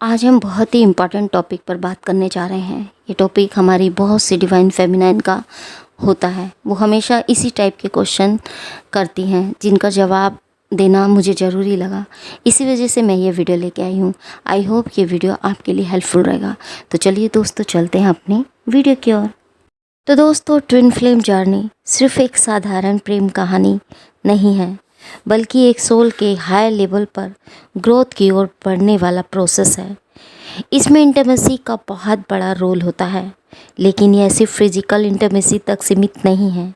आज हम बहुत ही इम्पॉर्टेंट टॉपिक पर बात करने जा रहे हैं। ये टॉपिक हमारी बहुत सी डिवाइन फेमिनाइन का होता है। वो हमेशा इसी टाइप के क्वेश्चन करती हैं जिनका जवाब देना मुझे ज़रूरी लगा। इसी वजह से मैं ये वीडियो लेके आई हूँ। आई होप ये वीडियो आपके लिए हेल्पफुल रहेगा। तो चलिए दोस्तों, चलते हैं अपनी वीडियो की ओर। तो दोस्तों, ट्विन फ्लेम जर्नी सिर्फ एक साधारण प्रेम कहानी नहीं है, बल्कि एक सोल के हायर लेवल पर ग्रोथ की ओर बढ़ने वाला प्रोसेस है। इसमें इंटीमेसी का बहुत बड़ा रोल होता है, लेकिन यह सिर्फ फिजिकल इंटीमेसी तक सीमित नहीं है।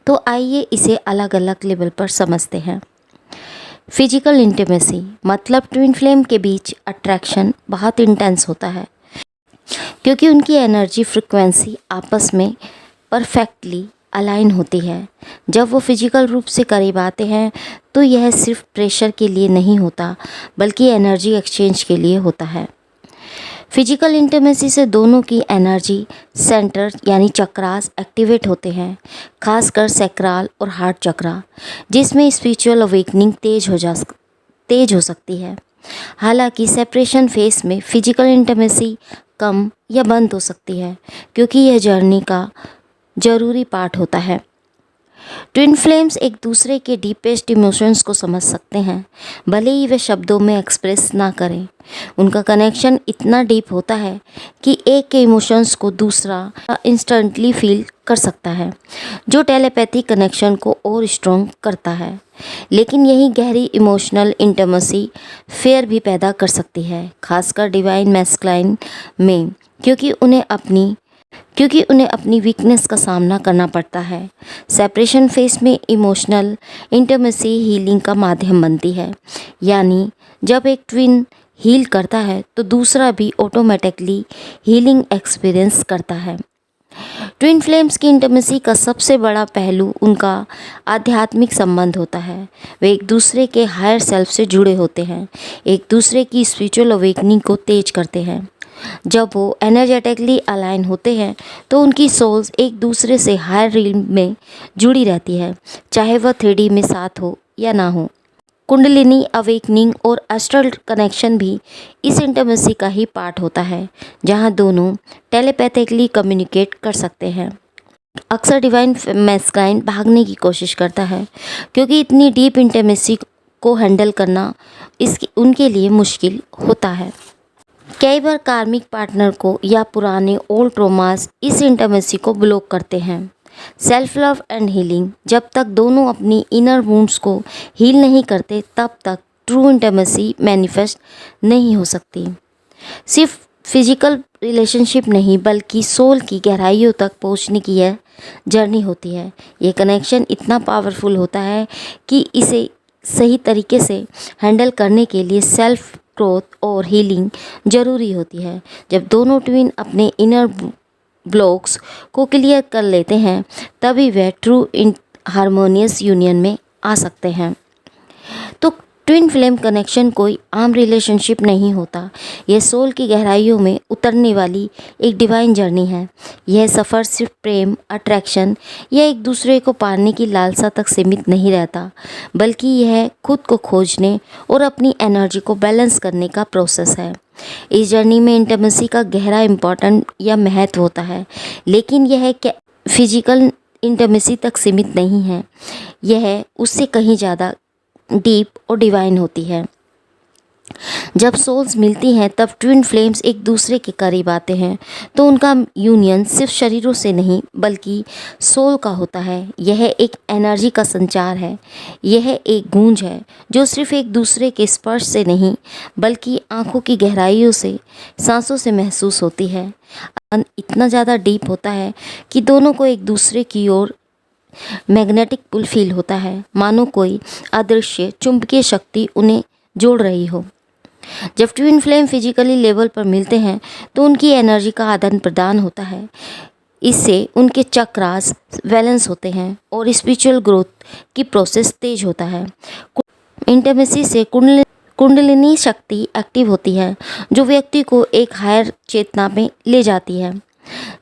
तो आइए इसे अलग अलग लेवल पर समझते हैं। फिजिकल इंटीमेसी मतलब ट्विन फ्लेम के बीच अट्रैक्शन बहुत इंटेंस होता है, क्योंकि उनकी एनर्जी फ्रिक्वेंसी आपस में परफेक्टली अलाइन होती है। जब वो फिजिकल रूप से करीब आते हैं तो यह सिर्फ प्रेशर के लिए नहीं होता, बल्कि एनर्जी एक्सचेंज के लिए होता है। फिजिकल इंटीमेसी से दोनों की एनर्जी सेंटर यानी चक्रास एक्टिवेट होते हैं, खासकर सैक्रल और हार्ट चक्रा, जिसमें स्पिरिचुअल अवेकनिंग तेज हो सकती है। हालांकि सेपरेशन फेस में फिजिकल इंटीमेसी कम या बंद हो सकती है, क्योंकि यह जर्नी का ज़रूरी पार्ट होता है। ट्विन फ्लेम्स एक दूसरे के डीपेस्ट इमोशंस को समझ सकते हैं, भले ही वे शब्दों में एक्सप्रेस ना करें। उनका कनेक्शन इतना डीप होता है कि एक के इमोशंस को दूसरा इंस्टेंटली फील कर सकता है, जो टेलीपैथी कनेक्शन को और स्ट्रॉन्ग करता है। लेकिन यही गहरी इमोशनल इंटीमेसी फेयर भी पैदा कर सकती है, खासकर डिवाइन मैस्कुलाइन में, क्योंकि उन्हें अपनी वीकनेस का सामना करना पड़ता है। सेपरेशन फेस में इमोशनल इंटीमेसी हीलिंग का माध्यम बनती है, यानी जब एक ट्विन हील करता है तो दूसरा भी ऑटोमेटिकली हीलिंग एक्सपीरियंस करता है। ट्विन फ्लेम्स की इंटीमेसी का सबसे बड़ा पहलू उनका आध्यात्मिक संबंध होता है। वे एक दूसरे के हायर सेल्फ से जुड़े होते हैं, एक दूसरे की स्पिरिचुअल अवेकनिंग को तेज करते हैं। जब वो एनर्जेटिकली अलाइन होते हैं तो उनकी सोल्स एक दूसरे से हायर रिल्म में जुड़ी रहती है, चाहे वह 3D में साथ हो या ना हो। कुंडलिनी अवेकनिंग और एस्ट्रल कनेक्शन भी इस इंटीमेसी का ही पार्ट होता है, जहां दोनों टेलीपैथिकली कम्युनिकेट कर सकते हैं। अक्सर डिवाइन मैस्कुलाइन भागने की कोशिश करता है, क्योंकि इतनी डीप इंटीमेसी को हैंडल करना उनके लिए मुश्किल होता है। कई बार कार्मिक पार्टनर को या पुराने ओल्ड ट्रॉमास इस इंटीमेसी को ब्लॉक करते हैं। सेल्फ लव एंड हीलिंग जब तक दोनों अपनी इनर वुंड्स को हील नहीं करते, तब तक ट्रू इंटीमेसी मैनिफेस्ट नहीं हो सकती। सिर्फ फिजिकल रिलेशनशिप नहीं, बल्कि सोल की गहराइयों तक पहुंचने की यह जर्नी होती है। ये कनेक्शन इतना पावरफुल होता है कि इसे सही तरीके से हैंडल करने के लिए सेल्फ ग्रोथ और हीलिंग ज़रूरी होती है। जब दोनों ट्विन अपने इनर ब्लॉक्स को क्लियर कर लेते हैं, तभी वे ट्रू हार्मोनियस यूनियन में आ सकते हैं। तो ट्विन फ्लेम कनेक्शन कोई आम रिलेशनशिप नहीं होता। यह सोल की गहराइयों में उतरने वाली एक डिवाइन जर्नी है। यह सफ़र सिर्फ प्रेम, अट्रैक्शन या एक दूसरे को पाने की लालसा तक सीमित नहीं रहता, बल्कि यह खुद को खोजने और अपनी एनर्जी को बैलेंस करने का प्रोसेस है। इस जर्नी में इंटीमेसी का गहरा इम्पोर्टेंट या महत्व होता है, लेकिन यह फिजिकल इंटीमेसी तक सीमित नहीं है। यह उससे कहीं ज़्यादा डीप और डिवाइन होती है। जब सोल्स मिलती हैं, तब ट्विन फ्लेम्स एक दूसरे के करीब आते हैं, तो उनका यूनियन सिर्फ शरीरों से नहीं, बल्कि सोल का होता है। यह एक एनर्जी का संचार है। यह एक गूंज है जो सिर्फ एक दूसरे के स्पर्श से नहीं, बल्कि आंखों की गहराइयों से, सांसों से महसूस होती है। इतना ज़्यादा डीप होता है कि दोनों को एक दूसरे की ओर मैग्नेटिक पुल फील होता है, मानो कोई अदृश्य चुंबकीय शक्ति उन्हें जोड़ रही हो। जब ट्विन फ्लेम फिजिकली लेवल पर मिलते हैं तो उनकी एनर्जी का आदान प्रदान होता है। इससे उनके चक्रास बैलेंस होते हैं और स्पिरिचुअल ग्रोथ की प्रोसेस तेज होता है। इंटीमेसी से कुंडलिनी शक्ति एक्टिव होती है, जो व्यक्ति को एक हायर चेतना में ले जाती है।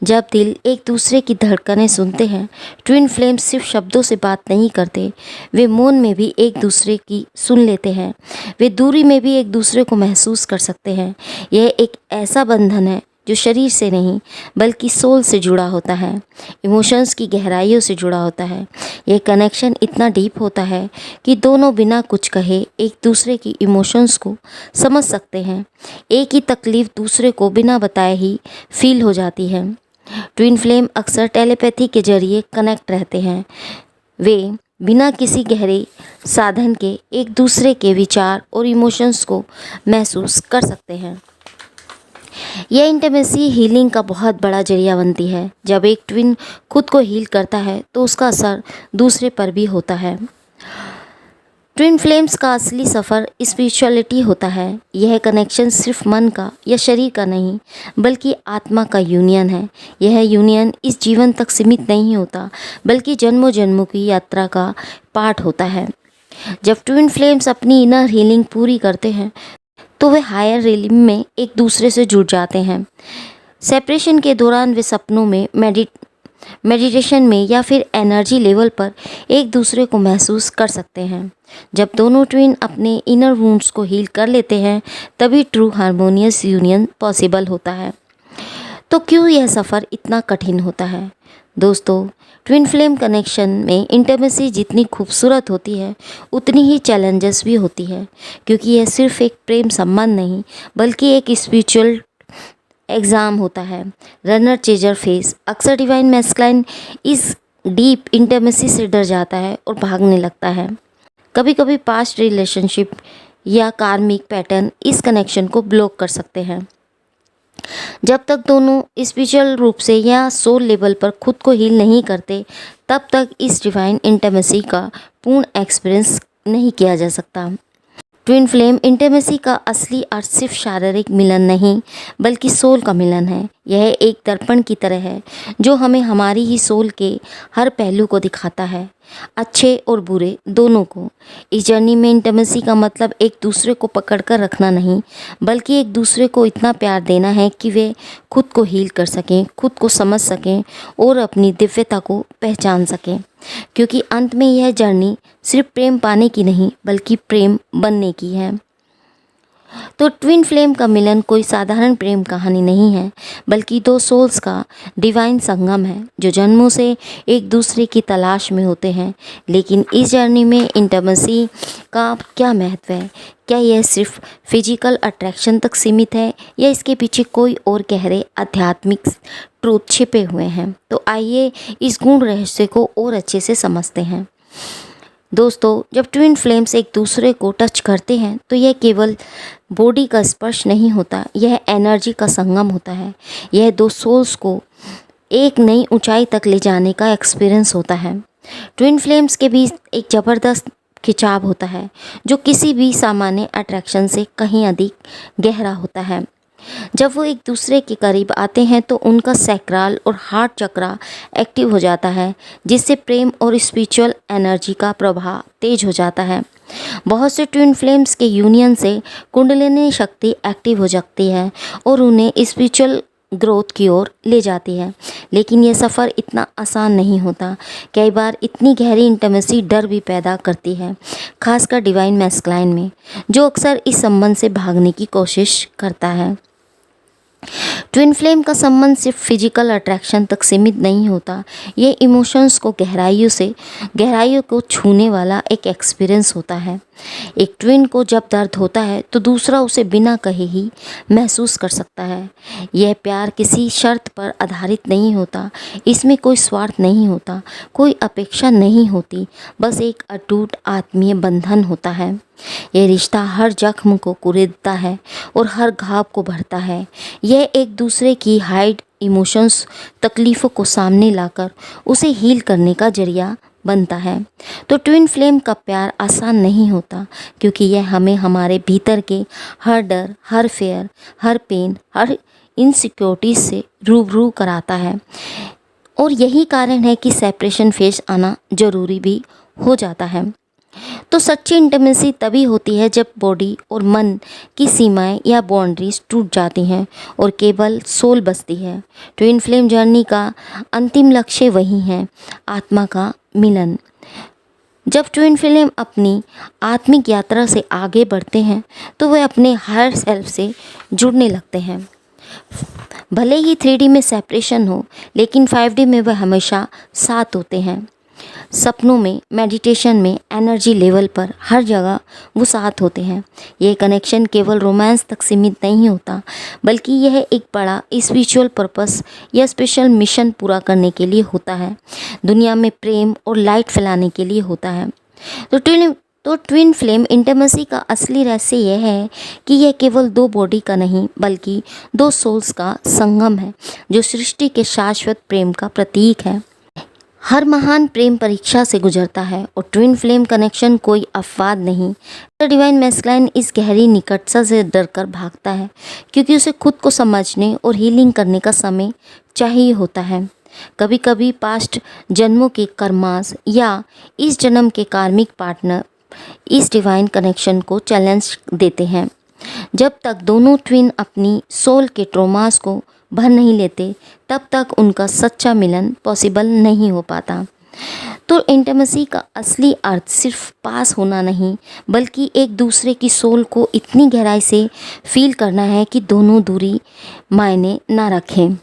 जब दिल एक दूसरे की धड़कनें सुनते हैं, ट्विन फ्लेम्स सिर्फ शब्दों से बात नहीं करते, वे मौन में भी एक दूसरे की सुन लेते हैं। वे दूरी में भी एक दूसरे को महसूस कर सकते हैं। यह एक ऐसा बंधन है जो शरीर से नहीं बल्कि सोल से जुड़ा होता है, इमोशंस की गहराइयों से जुड़ा होता है। यह कनेक्शन इतना डीप होता है कि दोनों बिना कुछ कहे एक दूसरे की इमोशंस को समझ सकते हैं। एक ही तकलीफ़ दूसरे को बिना बताए ही फील हो जाती है। ट्विन फ्लेम अक्सर टेलीपैथी के जरिए कनेक्ट रहते हैं। वे बिना किसी गहरे साधन के एक दूसरे के विचार और इमोशंस को महसूस कर सकते हैं। यह इंटीमेसी हीलिंग का बहुत बड़ा जरिया बनती है। जब एक ट्विन खुद को हील करता है तो उसका असर दूसरे पर भी होता है। ट्विन फ्लेम्स का असली सफ़र स्पिरिचुअलिटी होता है। यह कनेक्शन सिर्फ मन का या शरीर का नहीं बल्कि आत्मा का यूनियन है। यह यूनियन इस जीवन तक सीमित नहीं होता बल्कि जन्मों जन्मों की यात्रा का पार्ट होता है। जब ट्विन फ्लेम्स अपनी इनर हीलिंग पूरी करते हैं तो वे हायर रियलिम में एक दूसरे से जुड़ जाते हैं। सेपरेशन के दौरान वे सपनों में, मेडिटेशन में या फिर एनर्जी लेवल पर एक दूसरे को महसूस कर सकते हैं। जब दोनों ट्विन अपने इनर वुंड्स को हील कर लेते हैं तभी ट्रू हार्मोनियस यूनियन पॉसिबल होता है। तो क्यों यह सफ़र इतना कठिन होता है? दोस्तों, ट्विन फ्लेम कनेक्शन में इंटीमेसी जितनी खूबसूरत होती है उतनी ही चैलेंजेस भी होती है, क्योंकि यह सिर्फ एक प्रेम संबंध नहीं बल्कि एक स्पिरिचुअल एग्ज़ाम होता है। Runner chaser face. अक्सर डिवाइन मैस्कुलाइन इस डीप इंटीमेसी से डर जाता है और भागने लगता है। कभी कभी पास्ट रिलेशनशिप या कार्मिक पैटर्न इस कनेक्शन को ब्लॉक कर सकते हैं। जब तक दोनों स्पिरिचुअल रूप से या सोल लेवल पर खुद को हील नहीं करते तब तक इस डिवाइन इंटीमेसी का पूर्ण एक्सपीरियंस नहीं किया जा सकता। ट्विन फ्लेम इंटीमेसी का असली अर्थ सिर्फ शारीरिक मिलन नहीं बल्कि सोल का मिलन है। यह एक दर्पण की तरह है जो हमें हमारी ही सोल के हर पहलू को दिखाता है, अच्छे और बुरे दोनों को। इस जर्नी में इंटीमेसी का मतलब एक दूसरे को पकड़ कर रखना नहीं बल्कि एक दूसरे को इतना प्यार देना है कि वे खुद को हील कर सकें, खुद को समझ सकें और अपनी दिव्यता को पहचान सकें। क्योंकि अंत में यह जर्नी सिर्फ प्रेम पाने की नहीं बल्कि प्रेम बनने की है। तो ट्विन फ्लेम का मिलन कोई साधारण प्रेम कहानी नहीं है बल्कि दो सोल्स का डिवाइन संगम है जो जन्मों से एक दूसरे की तलाश में होते हैं। लेकिन इस जर्नी में इंटीमेसी का क्या महत्व है? क्या यह सिर्फ फिजिकल अट्रैक्शन तक सीमित है या इसके पीछे कोई और गहरे आध्यात्मिक ट्रूथ छिपे हुए हैं? तो आइए इस गूढ़ रहस्य को और अच्छे से समझते हैं। दोस्तों, जब ट्विन फ्लेम्स एक दूसरे को टच करते हैं तो यह केवल बॉडी का स्पर्श नहीं होता, यह एनर्जी का संगम होता है। यह दो सोल्स को एक नई ऊंचाई तक ले जाने का एक्सपीरियंस होता है। ट्विन फ्लेम्स के बीच एक ज़बरदस्त खिंचाव होता है जो किसी भी सामान्य अट्रैक्शन से कहीं अधिक गहरा होता है। जब वो एक दूसरे के करीब आते हैं तो उनका सैक्रल और हार्ट चक्रा एक्टिव हो जाता है, जिससे प्रेम और स्पिरिचुअल एनर्जी का प्रवाह तेज हो जाता है। बहुत से ट्विन फ्लेम्स के यूनियन से कुंडलिनी शक्ति एक्टिव हो जाती है और उन्हें स्पिरिचुअल ग्रोथ की ओर ले जाती है। लेकिन यह सफ़र इतना आसान नहीं होता। कई बार इतनी गहरी इंटीमेसी डर भी पैदा करती है, खासकर डिवाइन मैस्कुलाइन में, जो अक्सर इस संबंध से भागने की कोशिश करता है। ट्विन फ्लेम का संबंध सिर्फ फिजिकल अट्रैक्शन तक सीमित नहीं होता, ये इमोशंस को गहराइयों को छूने वाला एक एक्सपीरियंस होता है। एक ट्विन को जब दर्द होता है तो दूसरा उसे बिना कहे ही महसूस कर सकता है। यह प्यार किसी शर्त पर आधारित नहीं होता, इसमें कोई स्वार्थ नहीं होता, कोई अपेक्षा नहीं होती, बस एक अटूट आत्मीय बंधन होता है। यह रिश्ता हर जख्म को कुरेदता है और हर घाव को भरता है। यह एक दूसरे की हाइड इमोशंस, तकलीफ़ों को सामने लाकर उसे हील करने का जरिया बनता है। तो ट्विन फ्लेम का प्यार आसान नहीं होता, क्योंकि यह हमें हमारे भीतर के हर डर, हर फेयर, हर पेन, हर इनसिक्योरिटी से रूबरू कराता है। और यही कारण है कि सेपरेशन फेज आना ज़रूरी भी हो जाता है। तो सच्ची इंटीमेसी तभी होती है जब बॉडी और मन की सीमाएं या बाउंड्रीज टूट जाती हैं और केवल सोल बचती है। ट्विन फ्लेम जर्नी का अंतिम लक्ष्य वही है, आत्मा का मिलन। जब ट्विन फ्लेम अपनी आत्मिक यात्रा से आगे बढ़ते हैं तो वे अपने हायर सेल्फ से जुड़ने लगते हैं। भले ही 3D में सेपरेशन हो, लेकिन 5D में वह हमेशा साथ होते हैं। सपनों में, मेडिटेशन में, एनर्जी लेवल पर, हर जगह वो साथ होते हैं। ये कनेक्शन केवल रोमांस तक सीमित नहीं होता, बल्कि यह एक बड़ा स्पिरिचुअल पर्पस या स्पेशल मिशन पूरा करने के लिए होता है। दुनिया में प्रेम और लाइट फैलाने के लिए होता है। तो ट्विन फ्लेम इंटीमेसी का असली रहस्य यह है कि यह केवल 2 बॉडी का नहीं, बल्कि 2 सोल्स का संगम है, जो सृष्टि के शाश्वत प्रेम का प्रतीक है। हर महान प्रेम परीक्षा से गुजरता है और ट्विन फ्लेम कनेक्शन कोई अपवाद नहीं। डिवाइन मैस्कुलाइन इस गहरी निकटता से डरकर भागता है, क्योंकि उसे खुद को समझने और हीलिंग करने का समय चाहिए होता है। कभी कभी पास्ट जन्मों के कर्मास या इस जन्म के कार्मिक पार्टनर इस डिवाइन कनेक्शन को चैलेंज देते हैं। जब तक दोनों ट्विन अपनी सोल के ट्रॉमास को भर नहीं लेते, तब तक उनका सच्चा मिलन पॉसिबल नहीं हो पाता। तो इंटीमेसी का असली अर्थ सिर्फ पास होना नहीं, बल्कि एक दूसरे की सोल को इतनी गहराई से फील करना है कि दोनों दूरी मायने ना रखें।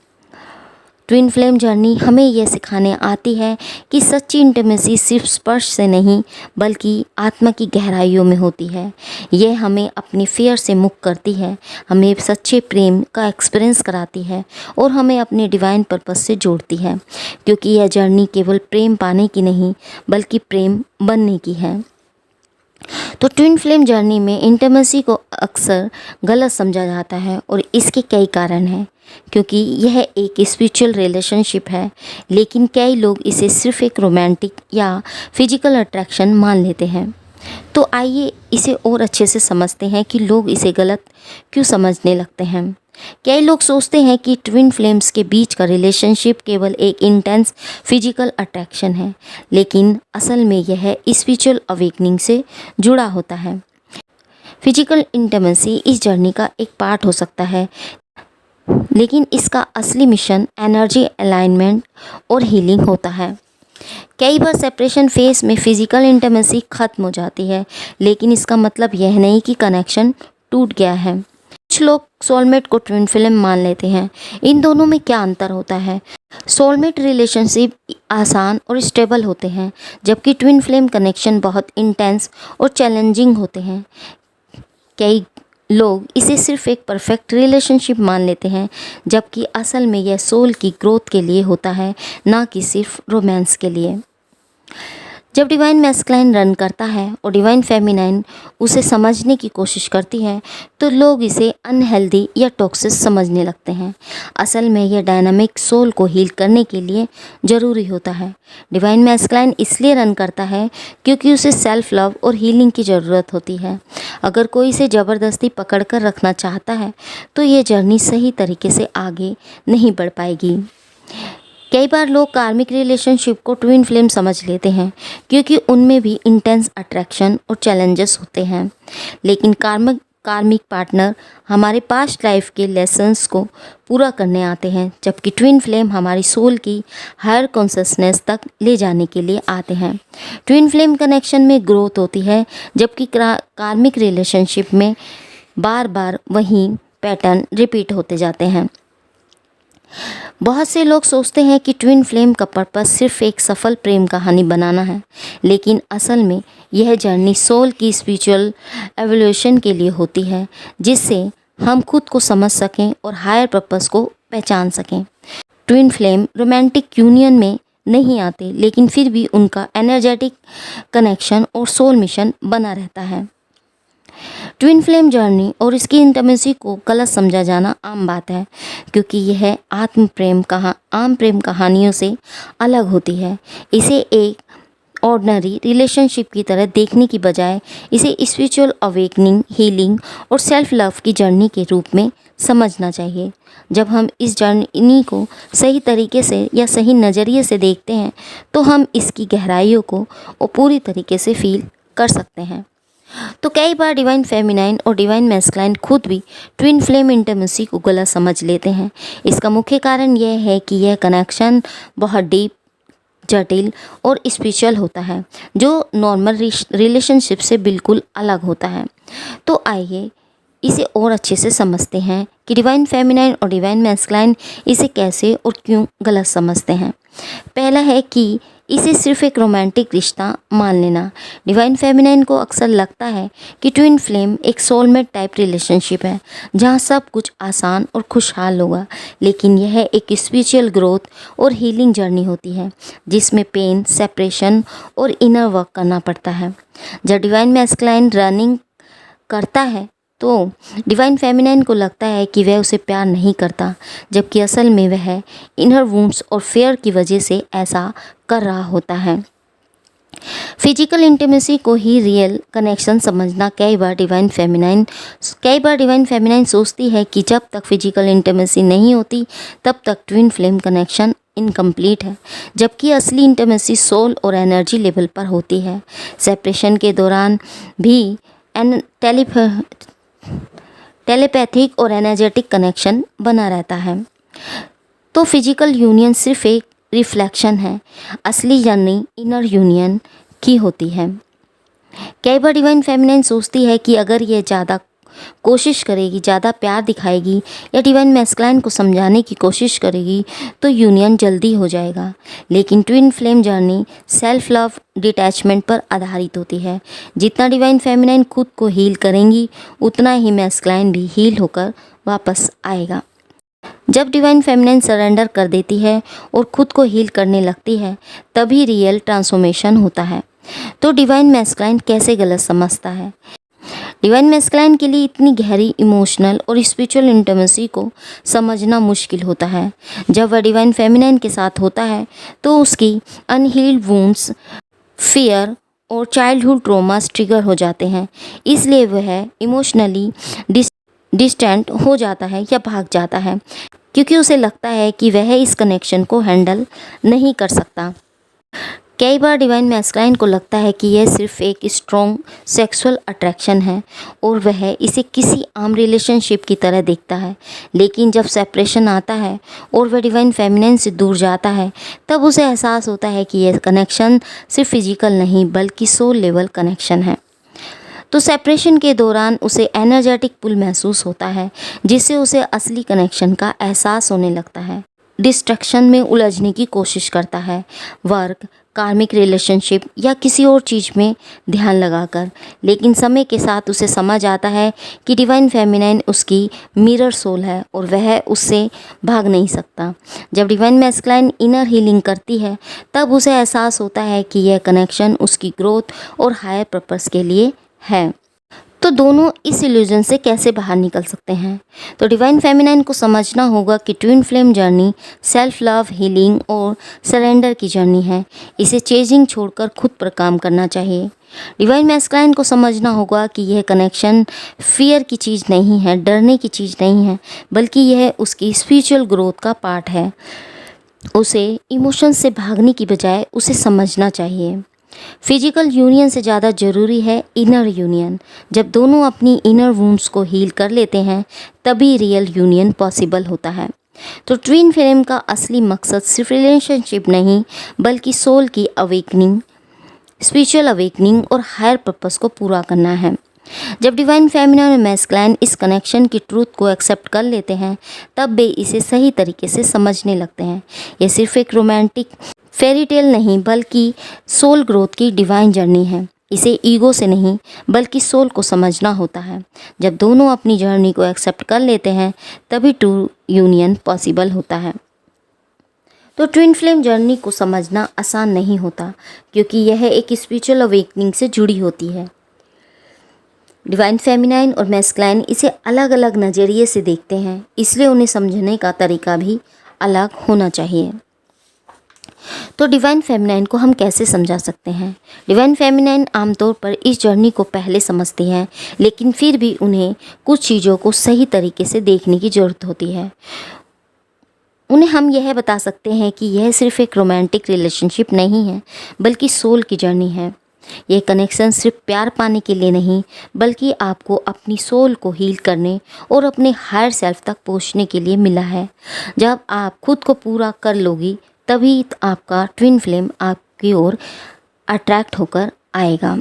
ट्विन फ्लेम जर्नी हमें यह सिखाने आती है कि सच्ची इंटीमेसी सिर्फ स्पर्श से नहीं, बल्कि आत्मा की गहराइयों में होती है। यह हमें अपनी फियर से मुक्त करती है, हमें सच्चे प्रेम का एक्सपीरियंस कराती है और हमें अपने डिवाइन पर्पस से जोड़ती है, क्योंकि यह जर्नी केवल प्रेम पाने की नहीं, बल्कि प्रेम बनने की है। तो ट्विन फ्लेम जर्नी में इंटीमेसी को अक्सर गलत समझा जाता है और इसके कई कारण हैं, क्योंकि यह एक स्पिरिचुअल रिलेशनशिप है, लेकिन कई लोग इसे सिर्फ एक रोमांटिक या फिजिकल अट्रैक्शन मान लेते हैं। तो आइए इसे और अच्छे से समझते हैं कि लोग इसे गलत क्यों समझने लगते हैं। कई लोग सोचते हैं कि ट्विन फ्लेम्स के बीच का रिलेशनशिप केवल एक इंटेंस फिजिकल अट्रैक्शन है, लेकिन असल में यह स्पिरिचुअल अवेकनिंग से जुड़ा होता है। फिजिकल इंटीमेसी इस जर्नी का एक पार्ट हो सकता है, लेकिन इसका असली मिशन एनर्जी अलाइनमेंट और हीलिंग होता है। कई बार सेपरेशन फेज में फिजिकल इंटीमेसी खत्म हो जाती है, लेकिन इसका मतलब यह नहीं कि कनेक्शन टूट गया है। कुछ लोग सोलमेट को ट्विन फ्लेम मान लेते हैं। इन दोनों में क्या अंतर होता है? सोलमेट रिलेशनशिप आसान और स्टेबल होते हैं, जबकि ट्विन फ्लेम कनेक्शन बहुत इंटेंस और चैलेंजिंग होते हैं। कई लोग इसे सिर्फ एक परफेक्ट रिलेशनशिप मान लेते हैं, जबकि असल में यह सोल की ग्रोथ के लिए होता है, ना कि सिर्फ रोमांस के लिए। जब डिवाइन मैस्कुलाइन रन करता है और डिवाइन फेमिनाइन उसे समझने की कोशिश करती है, तो लोग इसे अनहेल्दी या टॉक्सिक समझने लगते हैं। असल में यह डायनामिक सोल को हील करने के लिए ज़रूरी होता है। डिवाइन मैस्कुलाइन इसलिए रन करता है क्योंकि उसे सेल्फ लव और हीलिंग की ज़रूरत होती है। अगर कोई इसे ज़बरदस्ती पकड़ कर रखना चाहता है, तो यह जर्नी सही तरीके से आगे नहीं बढ़ पाएगी। कई बार लोग कार्मिक रिलेशनशिप को ट्विन फ्लेम समझ लेते हैं, क्योंकि उनमें भी इंटेंस अट्रैक्शन और चैलेंजेस होते हैं। लेकिन कार्मिक पार्टनर हमारे पास्ट लाइफ के लेसन्स को पूरा करने आते हैं, जबकि ट्विन फ्लेम हमारी सोल की हायर कॉन्शियसनेस तक ले जाने के लिए आते हैं। ट्विन फ्लेम कनेक्शन में ग्रोथ होती है, जबकि कार्मिक रिलेशनशिप में बार बार वही पैटर्न रिपीट होते जाते हैं। बहुत से लोग सोचते हैं कि ट्विन फ्लेम का पर्पस सिर्फ एक सफल प्रेम कहानी बनाना है, लेकिन असल में यह जर्नी सोल की स्पिरिचुअल एवोल्यूशन के लिए होती है, जिससे हम खुद को समझ सकें और हायर पर्पस को पहचान सकें। ट्विन फ्लेम रोमांटिक यूनियन में नहीं आते, लेकिन फिर भी उनका एनर्जेटिक कनेक्शन और सोल मिशन बना रहता है। ट्विन फ्लेम जर्नी और इसकी इंटीमेसी को गलत समझा जाना आम बात है, क्योंकि यह आम प्रेम कहानियों से अलग होती है। इसे एक ऑर्डिनरी रिलेशनशिप की तरह देखने की बजाय इसे स्पिरिचुअल अवेकनिंग, हीलिंग और सेल्फ लव की जर्नी के रूप में समझना चाहिए। जब हम इस जर्नी को सही तरीके से या सही नज़रिए से देखते हैं, तो हम इसकी गहराइयों को और पूरी तरीके से फील कर सकते हैं। तो कई बार डिवाइन फेमिनाइन और डिवाइन मैस्कुलाइन खुद भी ट्विन फ्लेम इंटीमेसी को गलत समझ लेते हैं। इसका मुख्य कारण यह है कि यह कनेक्शन बहुत डीप, जटिल और स्पिरिचुअल होता है, जो नॉर्मल रिलेशनशिप से बिल्कुल अलग होता है। तो आइए इसे और अच्छे से समझते हैं कि डिवाइन फेमिनाइन और डिवाइन मैस्कुलाइन इसे कैसे और क्यों गलत समझते हैं। पहला है कि इसे सिर्फ एक रोमांटिक रिश्ता मान लेना। डिवाइन फेमिनाइन को अक्सर लगता है कि ट्विन फ्लेम एक सोलमेट टाइप रिलेशनशिप है, जहां सब कुछ आसान और खुशहाल होगा, लेकिन यह एक स्पिरिचुअल ग्रोथ और हीलिंग जर्नी होती है, जिसमें पेन, सेपरेशन और इनर वर्क करना पड़ता है। जब डिवाइन मैस्कुलाइन रनिंग करता है तो डिवाइन फेमिनाइन को लगता है कि वह उसे प्यार नहीं करता, जबकि असल में वह इनर वुंड्स और फेयर की वजह से ऐसा कर रहा होता है। फिजिकल इंटीमेसी को ही रियल कनेक्शन समझना कई बार डिवाइन फेमिनाइन सोचती है कि जब तक फिजिकल इंटीमेसी नहीं होती तब तक ट्विन फ्लेम कनेक्शन इनकम्प्लीट है, जबकि असली इंटीमेसी सोल और एनर्जी लेवल पर होती है। सेपरेशन के दौरान भी टेलीपैथिक और एनर्जेटिक कनेक्शन बना रहता है। तो फिजिकल यूनियन सिर्फ एक रिफ्लेक्शन है, असली जर्नी इनर यूनियन की होती है। कई बार डिवाइन फेमिनाइन सोचती है कि अगर यह ज़्यादा कोशिश करेगी, ज़्यादा प्यार दिखाएगी या डिवाइन मैस्कुलाइन को समझाने की कोशिश करेगी तो यूनियन जल्दी हो जाएगा। लेकिन twin flame journey self love detachment पर आधारित होती है। जितना डिवाइन फेमिनाइन खुद को हील करेंगी, उतना ही मैस्कुलाइन भी हील होकर वापस आएगा। जब डिवाइन फेमिनाइन सरेंडर कर देती है और खुद को हील करने लगती है, तभी रियल ट्रांसफॉर्मेशन होता है। तो डिवाइन मैस्कुलाइन कैसे गलत समझता है? डिवाइन मैस्कुलाइन के लिए इतनी गहरी इमोशनल और स्पिरिचुअल इंटीमेसी को समझना मुश्किल होता है। जब वह डिवाइन फेमिनाइन के साथ होता है तो उसकी अनहील्ड वुंड्स, फियर और चाइल्डहुड ट्रॉमास ट्रिगर हो जाते हैं, इसलिए वह इमोशनली डिस्टेंट हो जाता है या भाग जाता है, क्योंकि उसे लगता है कि वह इस कनेक्शन को हैंडल नहीं कर सकता। कई बार डिवाइन मैस्कुलाइन को लगता है कि यह सिर्फ एक स्ट्रॉन्ग सेक्सुअल अट्रैक्शन है और वह इसे किसी आम रिलेशनशिप की तरह देखता है। लेकिन जब सेपरेशन आता है और वह डिवाइन फेमिनाइन से दूर जाता है, तब उसे एहसास होता है कि यह कनेक्शन सिर्फ फिजिकल नहीं बल्कि सोल लेवल कनेक्शन है। तो सेपरेशन के दौरान उसे एनर्जेटिक पुल महसूस होता है, जिससे उसे असली कनेक्शन का एहसास होने लगता है। डिस्ट्रैक्शन में उलझने की कोशिश करता है, वर्क, कार्मिक रिलेशनशिप या किसी और चीज़ में ध्यान लगाकर। लेकिन समय के साथ उसे समझ आता है कि डिवाइन फेमिनाइन उसकी मिरर सोल है और वह उससे भाग नहीं सकता। जब डिवाइन मैस्कुलाइन इनर हीलिंग करती है, तब उसे एहसास होता है कि यह कनेक्शन उसकी ग्रोथ और हायर पर्पस के लिए है। तो दोनों इस इल्यूजन से कैसे बाहर निकल सकते हैं? तो डिवाइन फेमिनाइन को समझना होगा कि twin flame journey self love, healing और सरेंडर की जर्नी है। इसे चेजिंग छोड़कर खुद पर काम करना चाहिए। डिवाइन मैस्कुलाइन को समझना होगा कि यह कनेक्शन फियर की चीज़ नहीं है, डरने की चीज़ नहीं है, बल्कि यह उसकी स्पिरिचुअल ग्रोथ का पार्ट है। उसे इमोशन से भागने की बजाय उसे समझना चाहिए। फिजिकल यूनियन से ज़्यादा ज़रूरी है इनर यूनियन। जब दोनों अपनी इनर वुंड्स को हील कर लेते हैं, तभी रियल यूनियन पॉसिबल होता है। तो ट्विन फ्लेम का असली मकसद सिर्फ रिलेशनशिप नहीं बल्कि सोल की अवेकनिंग, स्पिरिचुअल अवेकनिंग और हायर पर्पस को पूरा करना है। जब डिवाइन फेमिनाइन और मैस्कुलाइन इस कनेक्शन की ट्रूथ को एक्सेप्ट कर लेते हैं, तब वे इसे सही तरीके से समझने लगते हैं। यह सिर्फ एक रोमांटिक फेरी टेल नहीं बल्कि सोल ग्रोथ की डिवाइन जर्नी है। इसे ईगो से नहीं बल्कि सोल को समझना होता है। जब दोनों अपनी जर्नी को एक्सेप्ट कर लेते हैं, तभी ट्रू यूनियन पॉसिबल होता है। तो ट्विन फ्लेम जर्नी को समझना आसान नहीं होता, क्योंकि यह एक स्पिरिचुअल अवेकनिंग से जुड़ी होती है। डिवाइन फेमिनाइन और मैस्कुलाइन इसे अलग अलग नज़रिए से देखते हैं, इसलिए उन्हें समझने का तरीका भी अलग होना चाहिए। तो डिवाइन फेमिनाइन को हम कैसे समझा सकते हैं? डिवाइन फेमिनाइन आमतौर पर इस जर्नी को पहले समझती हैं, लेकिन फिर भी उन्हें कुछ चीज़ों को सही तरीके से देखने की ज़रूरत होती है। उन्हें हम यह बता सकते हैं कि यह सिर्फ एक रोमांटिक रिलेशनशिप नहीं है बल्कि सोल की जर्नी है। ये कनेक्शन सिर्फ प्यार पाने के लिए नहीं, बल्कि आपको अपनी सोल को हील करने और अपने हायर सेल्फ तक पहुंचने के लिए मिला है। जब आप खुद को पूरा कर लोगी, तभी आपका ट्विन फ्लेम आपकी ओर अट्रैक्ट होकर आएगा।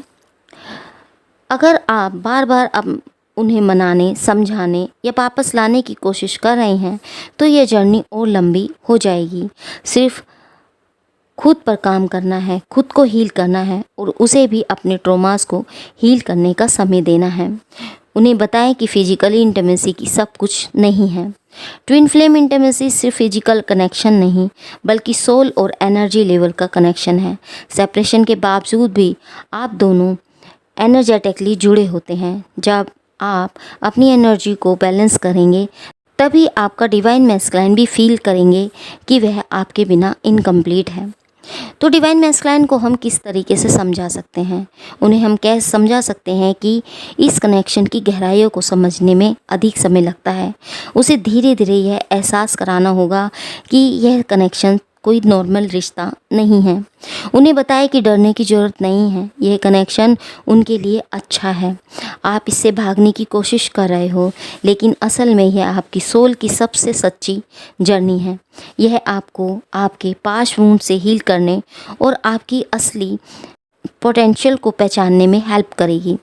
अगर आप बार बार अब उन्हें मनाने, समझाने या वापस लाने की कोशिश कर रहे हैं, तो यह जर्नी और लंबी हो जाएगी। सिर्फ खुद पर काम करना है, खुद को हील करना है और उसे भी अपने ट्रॉमास को हील करने का समय देना है। उन्हें बताएं कि फिजिकली इंटीमेसी की सब कुछ नहीं है। ट्विन फ्लेम इंटीमेसी सिर्फ फिजिकल कनेक्शन नहीं, बल्कि सोल और एनर्जी लेवल का कनेक्शन है। सेपरेशन के बावजूद भी आप दोनों एनर्जेटिकली जुड़े होते हैं। जब आप अपनी एनर्जी को बैलेंस करेंगे, तभी आपका डिवाइन मैस्कुलाइन भी फील करेंगे कि वह आपके बिना इनकम्प्लीट है। तो डिवाइन मैस्कुलाइन को हम किस तरीके से समझा सकते हैं? उन्हें हम कैसे समझा सकते हैं कि इस कनेक्शन की गहराइयों को समझने में अधिक समय लगता है। उसे धीरे धीरे यह एहसास कराना होगा कि यह कनेक्शन कोई नॉर्मल रिश्ता नहीं है। उन्हें बताएं कि डरने की ज़रूरत नहीं है, यह कनेक्शन उनके लिए अच्छा है। आप इससे भागने की कोशिश कर रहे हो, लेकिन असल में यह आपकी सोल की सबसे सच्ची जर्नी है। यह आपको आपके पास्ट वुंड से हील करने और आपकी असली पोटेंशियल को पहचानने में हेल्प करेगी।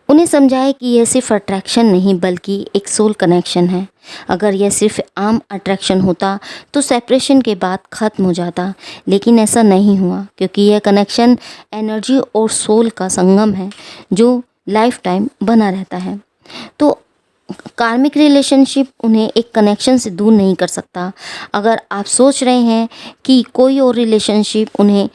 उन्हें समझाएं कि यह सिर्फ अट्रैक्शन नहीं, बल्कि एक सोल कनेक्शन है। अगर यह सिर्फ आम अट्रैक्शन होता तो सेपरेशन के बाद ख़त्म हो जाता, लेकिन ऐसा नहीं हुआ, क्योंकि यह कनेक्शन एनर्जी और सोल का संगम है जो लाइफ टाइम बना रहता है। तो कार्मिक रिलेशनशिप उन्हें एक कनेक्शन से दूर नहीं कर सकता। अगर आप सोच रहे हैं कि कोई और रिलेशनशिप उन्हें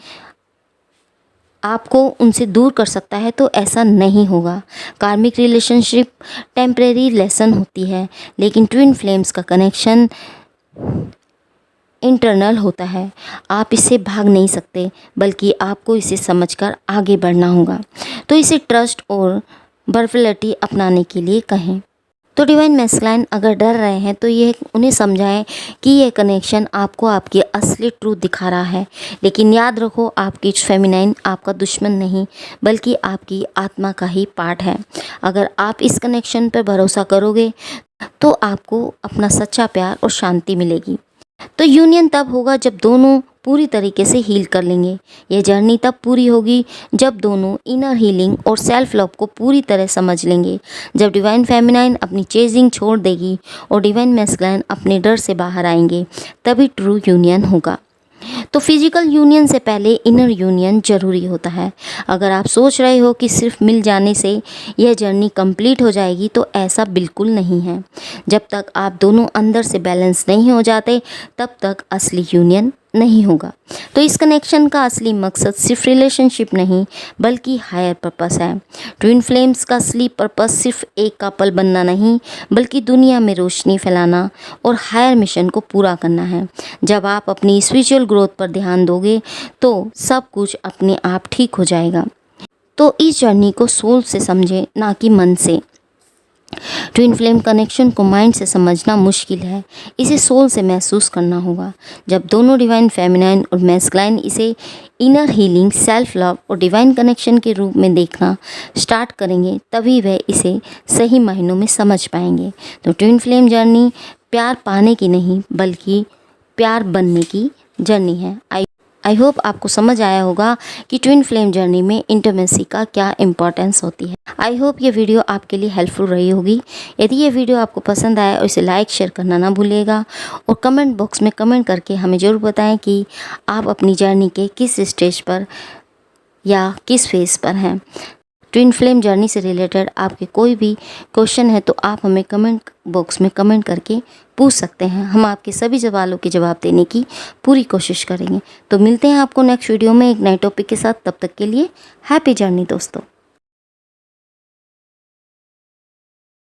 आपको उनसे दूर कर सकता है, तो ऐसा नहीं होगा। कार्मिक रिलेशनशिप टेम्परेरी लेसन होती है, लेकिन ट्विन फ्लेम्स का कनेक्शन इंटरनल होता है। आप इससे भाग नहीं सकते, बल्कि आपको इसे समझकर आगे बढ़ना होगा। तो इसे ट्रस्ट और वर्फिलिटी अपनाने के लिए कहें। तो डिवाइन मैस्कुलाइन अगर डर रहे हैं, तो ये उन्हें समझाएं कि यह कनेक्शन आपको आपकी असली ट्रूथ दिखा रहा है। लेकिन याद रखो, आपकी फेमिनाइन आपका दुश्मन नहीं, बल्कि आपकी आत्मा का ही पार्ट है। अगर आप इस कनेक्शन पर भरोसा करोगे, तो आपको अपना सच्चा प्यार और शांति मिलेगी। तो यूनियन तब होगा जब दोनों पूरी तरीके से हील कर लेंगे। यह जर्नी तब पूरी होगी जब दोनों इनर हीलिंग और सेल्फ लव को पूरी तरह समझ लेंगे। जब डिवाइन फेमिनाइन अपनी चेजिंग छोड़ देगी और डिवाइन मैस्कुलाइन अपने डर से बाहर आएंगे, तभी ट्रू यूनियन होगा। तो फिजिकल यूनियन से पहले इनर यूनियन ज़रूरी होता है। अगर आप सोच रहे हो कि सिर्फ मिल जाने से यह जर्नी कंप्लीट हो जाएगी, तो ऐसा बिल्कुल नहीं है। जब तक आप दोनों अंदर से बैलेंस नहीं हो जाते, तब तक असली यूनियन नहीं होगा। तो इस कनेक्शन का असली मकसद सिर्फ रिलेशनशिप नहीं, बल्कि हायर पर्पस है। ट्विन फ्लेम्स का असली पर्पस सिर्फ एक कपल बनना नहीं, बल्कि दुनिया में रोशनी फैलाना और हायर मिशन को पूरा करना है। जब आप अपनी स्पिरिचुअल ग्रोथ पर ध्यान दोगे, तो सब कुछ अपने आप ठीक हो जाएगा। तो इस जर्नी को सोल से समझें, ना कि मन से। ट्विन फ्लेम कनेक्शन को माइंड से समझना मुश्किल है, इसे सोल से महसूस करना होगा। जब दोनों डिवाइन फेमिनाइन और मैस्कुलाइन इसे इनर हीलिंग, सेल्फ लव और डिवाइन कनेक्शन के रूप में देखना स्टार्ट करेंगे, तभी वह इसे सही मायनों में समझ पाएंगे। तो ट्विन फ्लेम जर्नी प्यार पाने की नहीं, बल्कि प्यार बनने की जर्नी है। आई होप आपको समझ आया होगा कि ट्विन फ्लेम जर्नी में इंटीमेसी का क्या इम्पोर्टेंस होती है। आई होप ये वीडियो आपके लिए हेल्पफुल रही होगी। यदि ये वीडियो आपको पसंद आया, और इसे लाइक शेयर करना ना भूलिएगा, और कमेंट बॉक्स में कमेंट करके हमें ज़रूर बताएं कि आप अपनी जर्नी के किस स्टेज पर या किस फेज़ पर हैं। ट्विन फ्लेम जर्नी से रिलेटेड आपके कोई भी क्वेश्चन है, तो आप हमें कमेंट बॉक्स में कमेंट करके पूछ सकते हैं। हम आपके सभी सवालों के जवाब देने की पूरी कोशिश करेंगे। तो मिलते हैं आपको नेक्स्ट वीडियो में एक नए टॉपिक के साथ। तब तक के लिए हैप्पी जर्नी दोस्तों।